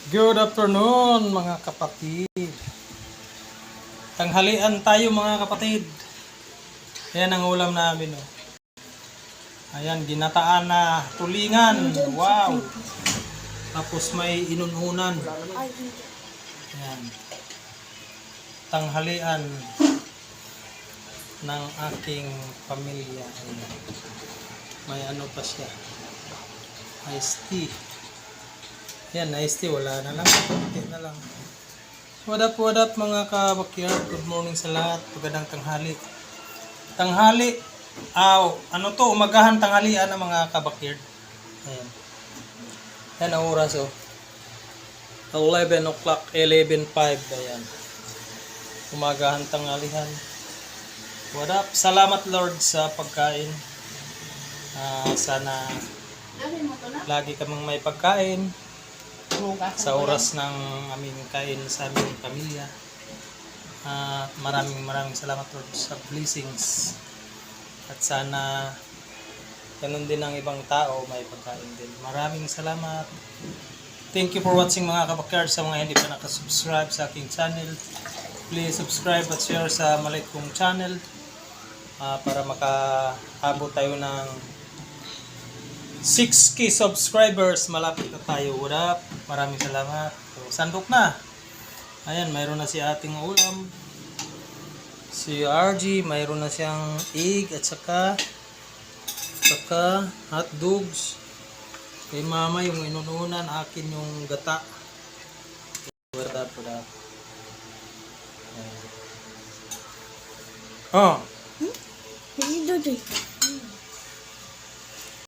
Good afternoon mga kapatid. Tanghalian tayo mga kapatid. Ayan ang ulam namin. Oh. Ayan, ginataan na tulingan. Wow. Tapos may inununan. Ayan. Tanghalian ng aking pamilya. Ayan. May ano pa siya. Iced tea. Yan, iced tea. Wala na lang. Kunti na lang. What up mga kabakyard? Good morning sa lahat. Magandang tanghali. Tanghali. Ano to? Umagahan tanghalian ng mga kabakyard. Ayan. Yan ang oras oh. 11 o'clock, 11:05. Ayan. Umagahan tanghalian. What up? Salamat Lord sa pagkain. Sana lagi kaming may pagkain sa oras ng aming kain sa aming pamilya. Maraming salamat Lord sa blessings. At sana ganun din ang ibang tao may pagkain din. Maraming salamat. Thank you for watching mga kabakyard. Sa mga hindi pa nakasubscribe sa aking channel, please subscribe at share sa maliit kong channel para makaabot tayo ng 6K subscribers. Malapit na tayo. What up? Maraming salamat. So, sandok na. Ayan, mayroon na si ating ulam. Si RG, mayroon na siyang egg at saka hot dogs. Kay mama yung inununan, akin yung gata. What up? Oh. Hindi doon.